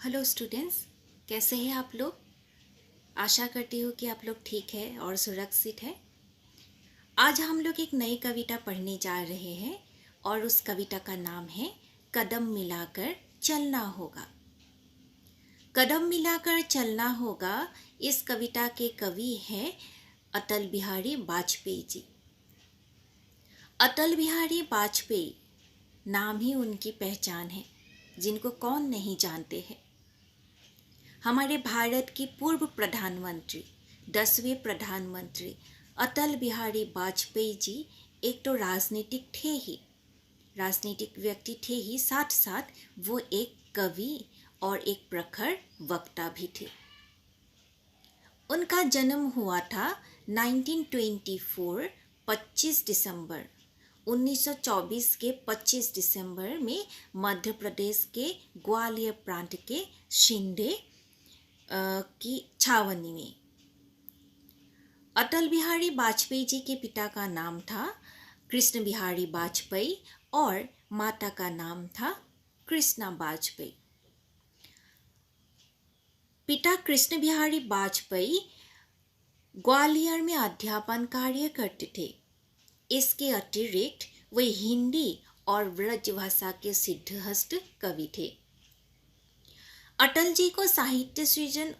Hello students, कैसे हैं आप लोग। आशा करती हूँ कि आप लोग ठीक है और सुरक्षित है। आज हम लोग एक नई कविता पढ़ने जा रहे हैं और उस कविता का नाम है कदम मिलाकर चलना होगा। कदम मिलाकर चलना होगा। इस कविता के कवि हैं अटल बिहारी वाजपेयी जी। अटल बिहारी वाजपेयी नाम ही उनकी पहचान है, जिनको कौन नहीं जानते हैं। हमारे भारत की पूर्व प्रधानमंत्री 10वें प्रधानमंत्री अटल बिहारी वाजपेयी जी एक तो राजनीतिक व्यक्ति थे ही, साथ साथ वो एक कवि और एक प्रखर वक्ता भी थे। उनका जन्म हुआ था 1924 25 दिसंबर 1924 के 25 दिसंबर में मध्य प्रदेश के ग्वालियर प्रांत के शिंदे की छावनी में। अटल बिहारी वाजपेयी जी के पिता का नाम था कृष्ण बिहारी वाजपेयी और माता का नाम था कृष्णा वाजपेयी। पिता कृष्ण बिहारी वाजपेयी ग्वालियर में अध्यापन कार्य करते थे। इसके अतिरिक्त वे हिंदी और ब्रज भाषा के सिद्धहस्त कवि थे। अटल जी को साहित्य सृजन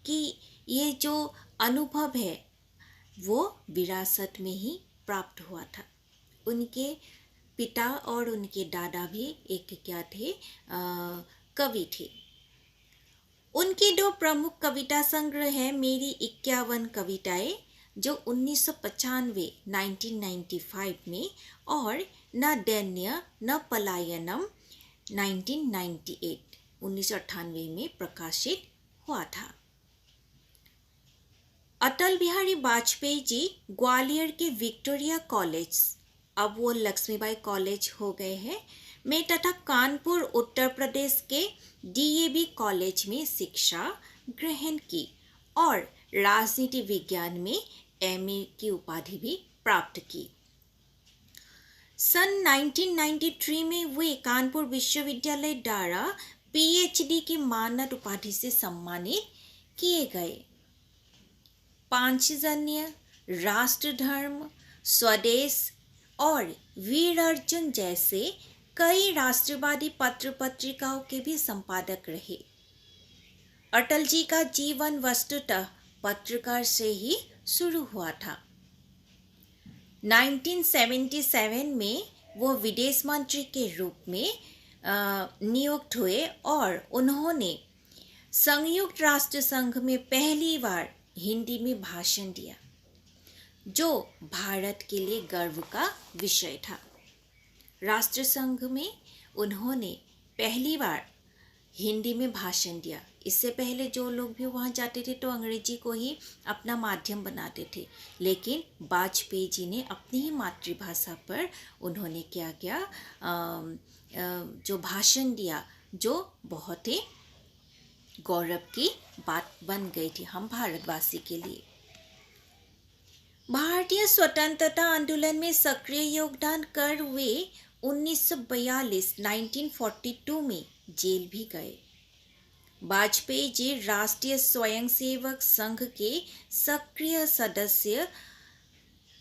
की ये जो अनुभव है वो विरासत में ही प्राप्त हुआ था। उनके पिता और उनके दादा भी एक क्या थे, कवि थे। उनके दो प्रमुख कविता संग्रह है मेरी 51 कविताएं, जो 1995 1995 में, और न दैन्य न पलायनम 1998 में प्रकाशित हुआ था। अटल बिहारी वाजपेयी जी ग्वालियर के विक्टोरिया कॉलेज, अब वो लक्ष्मीबाई कॉलेज हो गए हैं, में तथा कानपुर उत्तर प्रदेश के DAV कॉलेज में शिक्षा ग्रहण की और राजनीति विज्ञान में MA की उपाधि भी प्राप्त की। सन 1993 में वे कानपुर विश्वविद्यालय द्वारा PhD की मानद उपाधि से सम्मानित किए गए। पांचजन्य, राष्ट्रधर्म, स्वदेश और वीर अर्जुन जैसे कई राष्ट्रवादी पत्र पत्रिकाओं के भी संपादक रहे। अटल जी का जीवन वस्तुतः पत्रकार से ही शुरू हुआ था। 1977 में वो विदेश मंत्री के रूप में नियुक्त हुए और उन्होंने संयुक्त राष्ट्र संघ में पहली बार हिंदी में भाषण दिया, जो भारत के लिए गर्व का विषय था। राष्ट्रसंघ में उन्होंने पहली बार हिंदी में भाषण दिया। इससे पहले जो लोग भी वहाँ जाते थे तो अंग्रेजी को ही अपना माध्यम बनाते थे, लेकिन वाजपेयी जी ने अपनी ही मातृभाषा पर उन्होंने क्या किया, जो भाषण दिया, जो बहुत ही गौरव की बात बन गई थी हम भारतवासी के लिए। भारतीय स्वतंत्रता आंदोलन में सक्रिय योगदान कर वे 1942 में जेल भी गए। वाजपेयी जी राष्ट्रीय स्वयंसेवक संघ के सक्रिय सदस्य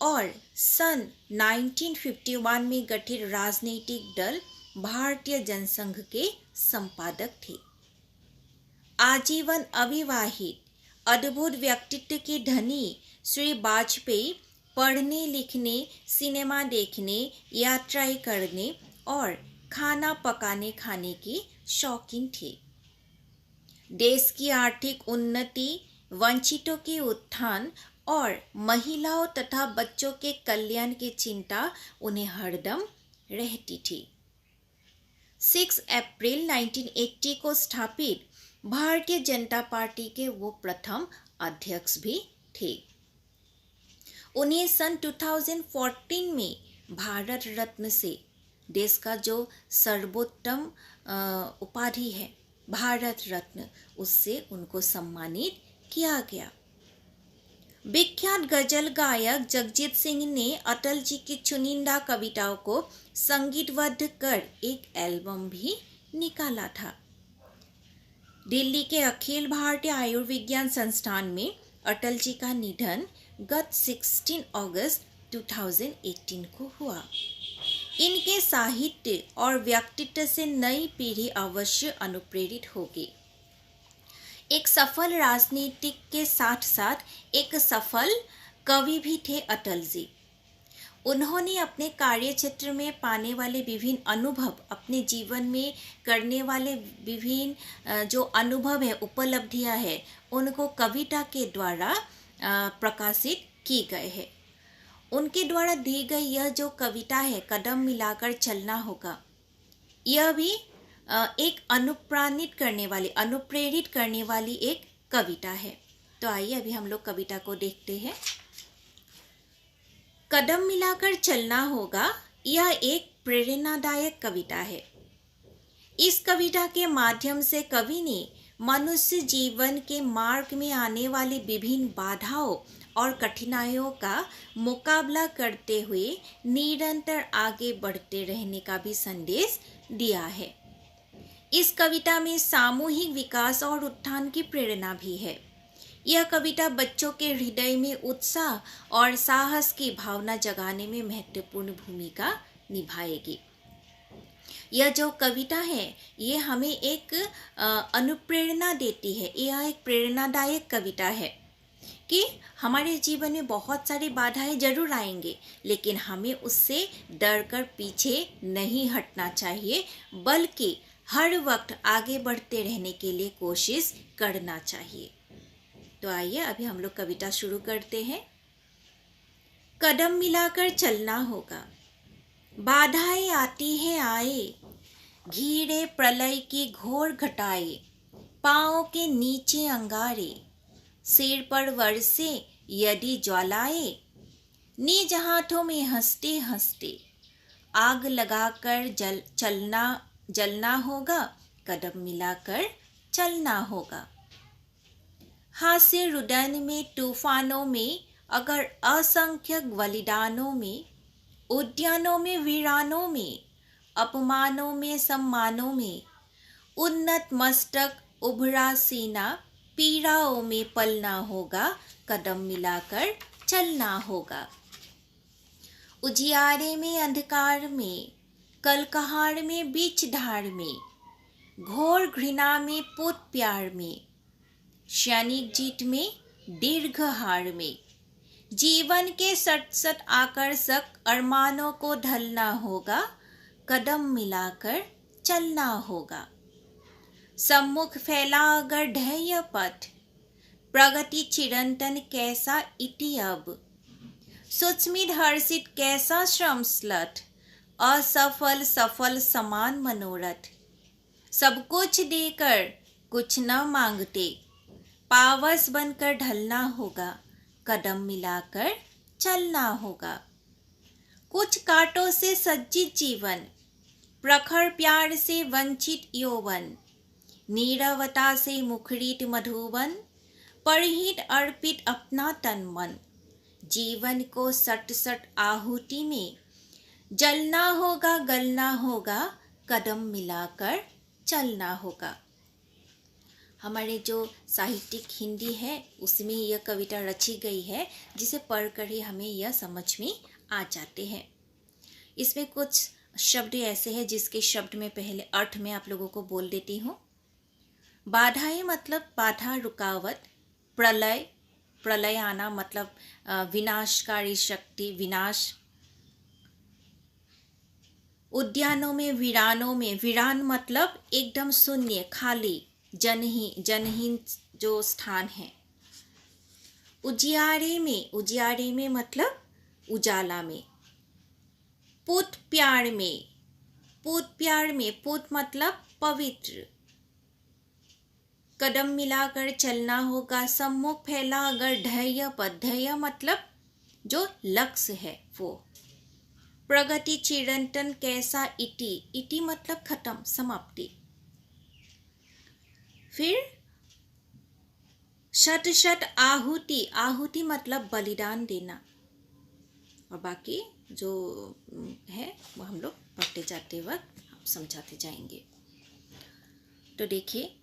और सन 1951 में गठित राजनीतिक दल भारतीय जनसंघ के संपादक थे। आजीवन अविवाहित अद्भुत व्यक्तित्व के धनी श्री वाजपेयी पढ़ने लिखने, सिनेमा देखने, यात्राएं करने और खाना पकाने खाने की शौकीन थे। देश की आर्थिक उन्नति, वंचितों के उत्थान और महिलाओं तथा बच्चों के कल्याण की चिंता उन्हें हरदम रहती थी। 6 अप्रैल 1980 को स्थापित भारतीय जनता पार्टी के वो प्रथम अध्यक्ष भी थे। उन्हें सन 2014 में भारत रत्न से, देश का जो सर्वोत्तम उपाधि है भारत रत्न, उससे उनको सम्मानित किया गया। विख्यात गजल गायक जगजीत सिंह ने अटल जी की चुनिंदा कविताओं को संगीतबद्ध कर एक एल्बम भी निकाला था। दिल्ली के अखिल भारतीय आयुर्विज्ञान संस्थान में अटल जी का निधन गत 16 अगस्त 2018 को हुआ। इनके साहित्य और व्यक्तित्व से नई पीढ़ी अवश्य अनुप्रेरित होगी। एक सफल राजनीतिक के साथ साथ एक सफल कवि भी थे अटल जी। उन्होंने अपने कार्य क्षेत्र में पाने वाले विभिन्न अनुभव, अपने जीवन में करने वाले विभिन्न जो अनुभव है, उपलब्धियां है, उनको कविता के द्वारा प्रकाशित की गए है। उनके द्वारा दी गई यह जो कविता है, कदम मिलाकर चलना होगा, यह भी एक अनुप्रेरित करने वाली एक कविता है। तो आइए अभी हम लोग कविता को देखते हैं। कदम मिलाकर चलना होगा, यह एक प्रेरणादायक कविता है। इस कविता के माध्यम से कवि ने मनुष्य जीवन के मार्ग में आने वाली विभिन्न बाधाओं और कठिनाइयों का मुकाबला करते हुए निरंतर आगे बढ़ते रहने का भी संदेश दिया है। इस कविता में सामूहिक विकास और उत्थान की प्रेरणा भी है। यह कविता बच्चों के हृदय में उत्साह और साहस की भावना जगाने में महत्वपूर्ण भूमिका निभाएगी। यह जो कविता है, ये हमें एक अनुप्रेरणा देती है। यह एक प्रेरणादायक कविता है कि हमारे जीवन में बहुत सारी बाधाएं जरूर आएंगे, लेकिन हमें उससे डर कर पीछे नहीं हटना चाहिए, बल्कि हर वक्त आगे बढ़ते रहने के लिए कोशिश करना चाहिए। तो आइए अभी हम लोग कविता शुरू करते हैं। कदम मिलाकर चलना होगा, बाधाएं आती हैं आए, घिरे प्रलय की घोर घटाए, पाँव के नीचे अंगारे, सिर पर वर्षे यदि ज्वालाए, निज हाथों में हंसते हंसते आग लगाकर जलना होगा, कदम मिलाकर चलना होगा। हास्य रुदन में, तूफानों में, अगर असंख्य बलिदानों में, उद्यानों में, वीरानों में, अपमानों में, सम्मानों में, उन्नत मस्तक, उभरा सीना, पीड़ाओं में पलना होगा, कदम मिलाकर चलना होगा। उजियारे में, अंधकार में, कलकहार में, बीच धार में, घोर घृणा में, पुत प्यार में, क्षणिक जीत में, दीर्घ हार में, जीवन के सट आकर्षक अरमानों को ढलना होगा, कदम मिलाकर चलना होगा। सम्मुख फैला अगर ध्येय पथ, प्रगति चिरंतन कैसा इति अब, सुस्मित हर्षित कैसा श्रम स्लथ, असफल सफल समान मनोरथ, सब कुछ देकर कुछ न मांगते, पावस बनकर ढलना होगा, कदम मिलाकर चलना होगा। कुछ कांटों से सज्जित जीवन, प्रखर प्यार से वंचित यौवन, नीरवता से मुखरित मधुवन, परहित अर्पित अपना तन मन, जीवन को सट सट आहुति में जलना होगा, गलना होगा, कदम मिलाकर चलना होगा। हमारे जो साहित्यिक हिंदी है उसमें यह कविता रची गई है, जिसे पढ़कर ही हमें यह समझ में आ जाते हैं। इसमें कुछ शब्द ऐसे हैं जिसके शब्द में पहले अर्थ में आप लोगों को बोल देती हूँ। बाधाएं मतलब बाधा, रुकावट। प्रलय, प्रलय आना मतलब विनाशकारी शक्ति, विनाश। उद्यानों में, वीरानों में, वीरान मतलब एकदम शून्य, खाली, जनहीन जो स्थान है। उजियारे में मतलब उजाला में। पुत प्यार में, पुत मतलब पवित्र। कदम मिलाकर चलना होगा, सम्मुख फैला अगर ध्येय पथ, ध्येय मतलब जो लक्ष्य है वो। प्रगति चिरंतन कैसा इति मतलब खत्म, समाप्ति। फिर शत आहुति मतलब बलिदान देना। और बाकी जो है वो हम लोग पढ़ते जाते वक्त समझाते जाएंगे। तो देखिए,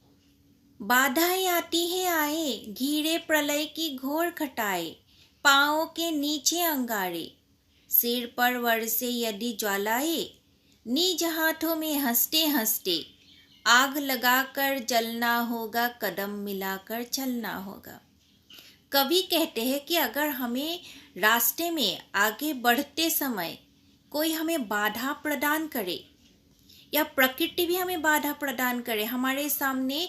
बाधाएं आती है आए, घिरे प्रलय की घोर घटाए, पाँवों के नीचे अंगारे, सिर पर वर्षे यदि ज्वालाए, निज हाथों में हंसते हंसते, आग लगाकर जलना होगा, कदम मिलाकर चलना होगा। कवि कहते हैं कि अगर हमें रास्ते में आगे बढ़ते समय कोई हमें बाधा प्रदान करे या प्रकृति भी हमें बाधा प्रदान करे, हमारे सामने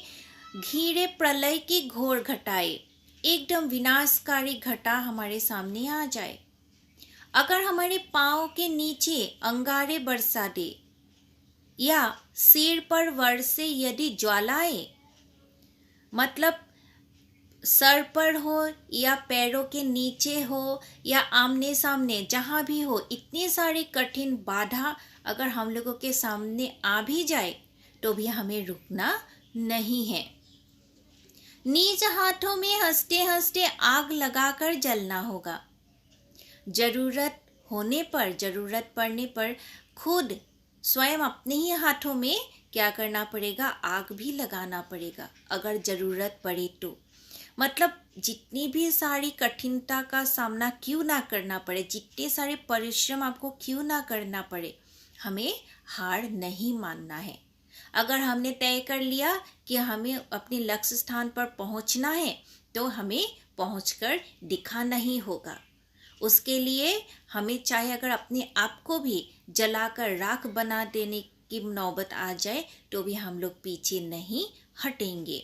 घिरे प्रलय की घोर घटाए, एकदम विनाशकारी घटा हमारे सामने आ जाए, अगर हमारे पाँव के नीचे अंगारे बरसा दे या सिर पर वर्षे यदि ज्वालाएं, मतलब सर पर हो या पैरों के नीचे हो या आमने सामने जहाँ भी हो, इतनी सारी कठिन बाधा अगर हम लोगों के सामने आ भी जाए तो भी हमें रुकना नहीं है। निज हाथों में हंसते हंसते आग लगाकर जलना होगा। जरूरत होने पर, जरूरत पड़ने पर खुद स्वयं अपने ही हाथों में क्या करना पड़ेगा, आग भी लगाना पड़ेगा अगर जरूरत पड़े तो। मतलब जितनी भी सारी कठिनता का सामना क्यों ना करना पड़े, जितने सारे परिश्रम आपको क्यों ना करना पड़े, हमें हार नहीं मानना है। अगर हमने तय कर लिया कि हमें अपने लक्ष्य स्थान पर पहुंचना है तो हमें पहुंचकर दिखाना ही होगा। उसके लिए हमें चाहे अगर अपने आप को भी जलाकर राख बना देने की नौबत आ जाए तो भी हम लोग पीछे नहीं हटेंगे।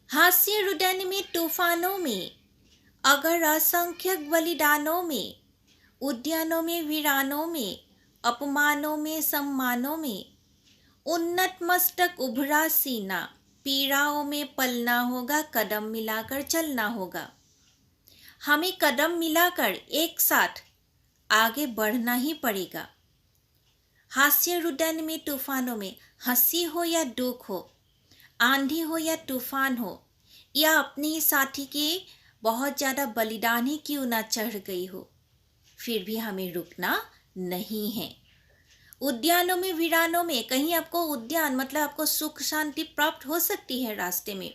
हास्य रुदन में तूफानों में, अगर असंख्य बलिदानों में, उद्यानों में वीरानों में, अपमानों में सम्मानों में, उन्नत मस्तक उभरा सीना, पीड़ाओं में पलना होगा, कदम मिलाकर चलना होगा। हमें कदम मिलाकर एक साथ आगे बढ़ना ही पड़ेगा। हास्य रुदन में तूफानों में, हंसी हो या दुख हो, आंधी हो या तूफान हो, या अपने ही साथी के बहुत ज़्यादा बलिदान ही क्यों ना चढ़ गई हो, फिर भी हमें रुकना नहीं है। उद्यानों में वीरानों में, कहीं आपको उद्यान मतलब आपको सुख शांति प्राप्त हो सकती है रास्ते में,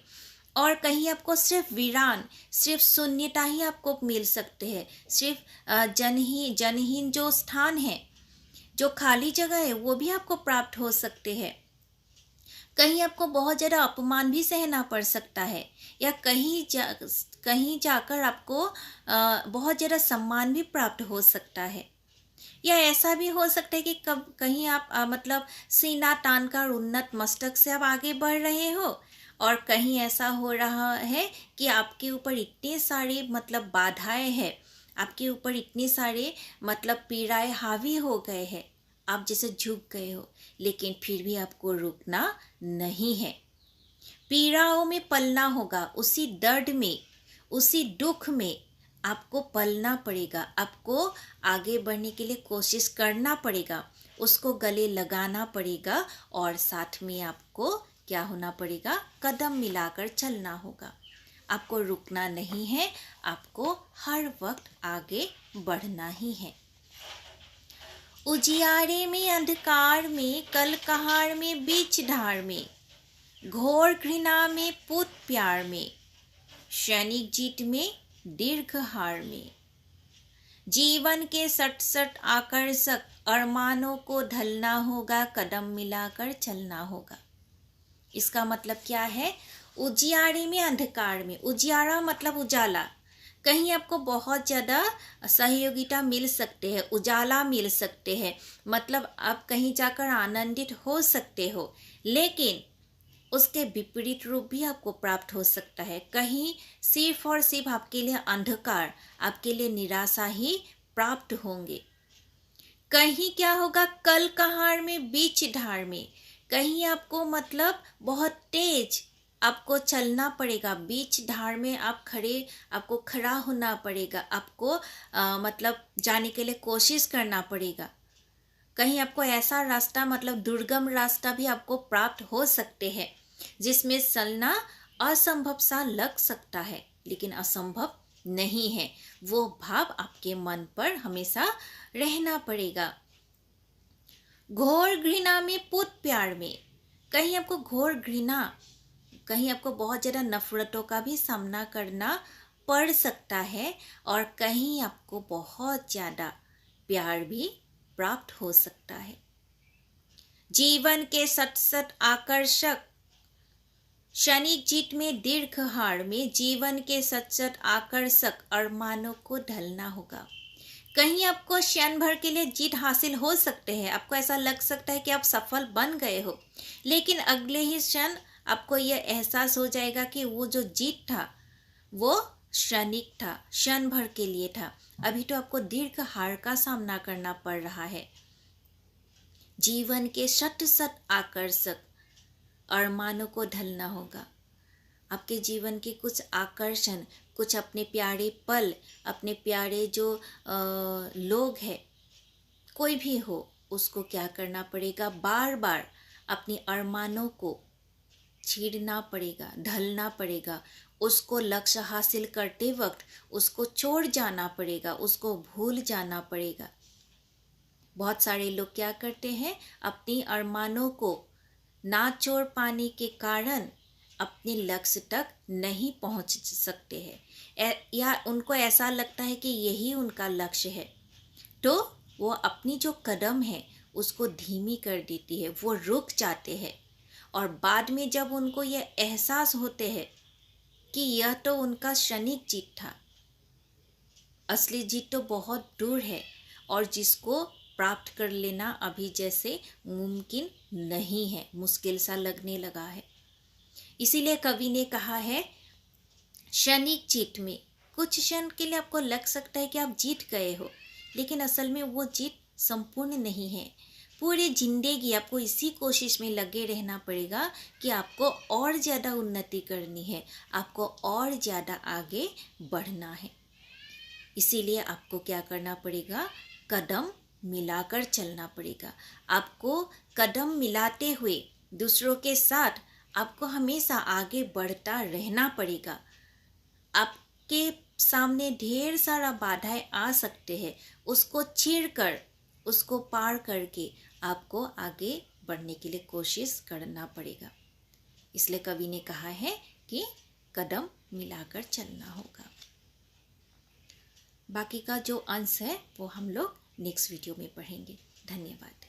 और कहीं आपको सिर्फ वीरान, सिर्फ शून्यता ही आपको मिल सकते हैं, सिर्फ जनहीन जो स्थान है, जो खाली जगह है वो भी आपको प्राप्त हो सकते हैं। कहीं आपको बहुत ज़्यादा अपमान भी सहना पड़ सकता है, या कहीं जाकर आपको बहुत ज़्यादा सम्मान भी प्राप्त हो सकता है, या ऐसा भी हो सकता है कि कहीं आप मतलब सीना तानकर उन्नत मस्तक से आप आगे बढ़ रहे हो, और कहीं ऐसा हो रहा है कि आपके ऊपर इतने सारे मतलब बाधाएं हैं, आपके ऊपर इतने सारे मतलब पीड़ाएं हावी हो गए हैं, आप जैसे झुक गए हो, लेकिन फिर भी आपको रुकना नहीं है। पीड़ाओं में पलना होगा, उसी दर्द में, उसी दुख में आपको पलना पड़ेगा, आपको आगे बढ़ने के लिए कोशिश करना पड़ेगा, उसको गले लगाना पड़ेगा, और साथ में आपको क्या होना पड़ेगा, कदम मिलाकर चलना होगा। आपको रुकना नहीं है, आपको हर वक्त आगे बढ़ना ही है। उजियारे में अंधकार में, कल कहार में बीच धार में, घोर घृणा में पूत प्यार में, सैनिक जीत में दीर्घ हार में, जीवन के सट आकर्षक अरमानों को ढलना होगा, कदम मिलाकर चलना होगा। इसका मतलब क्या है? उजियारे में अंधकार में, उजियारा मतलब उजाला, कहीं आपको बहुत ज़्यादा सहयोगिता मिल सकते हैं, उजाला मिल सकते हैं, मतलब आप कहीं जाकर आनंदित हो सकते हो, लेकिन उसके विपरीत रूप भी आपको प्राप्त हो सकता है। कहीं सिर्फ और सिर्फ आपके लिए अंधकार, आपके लिए निराशा ही प्राप्त होंगे। कहीं क्या होगा, कल कहार में बीच धार में, कहीं आपको मतलब बहुत तेज आपको चलना पड़ेगा, बीच धार में आपको खड़ा होना पड़ेगा, आपको मतलब जाने के लिए कोशिश करना पड़ेगा। कहीं आपको ऐसा रास्ता मतलब दुर्गम रास्ता भी आपको प्राप्त हो सकते हैं, जिसमें चलना असंभव सा लग सकता है, लेकिन असंभव नहीं है। वो भाव आपके मन पर हमेशा रहना पड़ेगा। घोर घृणा में पूत प्यार में, कहीं आपको घोर घृणा, कहीं आपको बहुत ज़्यादा नफरतों का भी सामना करना पड़ सकता है, और कहीं आपको बहुत ज़्यादा प्यार भी प्राप्त हो सकता है। जीवन के सतसत आकर्षक क्षणिक जीत में दीर्घ हार में जीवन के सतसत आकर्षक अरमानों को ढलना होगा। कहीं आपको क्षण भर के लिए जीत हासिल हो सकते हैं, आपको ऐसा लग सकता है कि आप सफल बन गए हो, लेकिन अगले ही क्षण आपको यह एहसास हो जाएगा कि वो जो जीत था वो क्षणिक था, क्षण भर के लिए था। अभी तो आपको दीर्घ हार का सामना करना पड़ रहा है। जीवन के सत आकर्षक अरमानों को ढलना होगा। आपके जीवन के कुछ आकर्षण, कुछ अपने प्यारे पल, अपने प्यारे जो लोग हैं, कोई भी हो, उसको क्या करना पड़ेगा, बार बार अपनी अरमानों को छीड़ना पड़ेगा, ढलना पड़ेगा। उसको लक्ष्य हासिल करते वक्त उसको छोड़ जाना पड़ेगा, उसको भूल जाना पड़ेगा। बहुत सारे लोग क्या करते हैं, अपनी अरमानों को ना छोड़ पाने के कारण अपने लक्ष्य तक नहीं पहुंच सकते हैं, या उनको ऐसा लगता है कि यही उनका लक्ष्य है, तो वो अपनी जो कदम है उसको धीमी कर देती है, वो रुक जाते हैं। और बाद में जब उनको यह एहसास होते हैं कि यह तो उनका क्षणिक जीत था, असली जीत तो बहुत दूर है, और जिसको प्राप्त कर लेना अभी जैसे मुमकिन नहीं है, मुश्किल सा लगने लगा है। इसीलिए कवि ने कहा है, क्षणिक जीत में कुछ क्षण के लिए आपको लग सकता है कि आप जीत गए हो, लेकिन असल में वो जीत संपूर्ण नहीं है। पूरी जिंदगी आपको इसी कोशिश में लगे रहना पड़ेगा कि आपको और ज़्यादा उन्नति करनी है, आपको और ज़्यादा आगे बढ़ना है। इसीलिए आपको क्या करना पड़ेगा, कदम मिलाकर चलना पड़ेगा। आपको कदम मिलाते हुए दूसरों के साथ आपको हमेशा आगे बढ़ता रहना पड़ेगा। आपके सामने ढेर सारा बाधाएं आ सकते हैं, उसको चीरकर, उसको पार करके आपको आगे बढ़ने के लिए कोशिश करना पड़ेगा। इसलिए कवि ने कहा है कि कदम मिलाकर चलना होगा। बाकी का जो अंश है वो हम लोग नेक्स्ट वीडियो में पढ़ेंगे। धन्यवाद।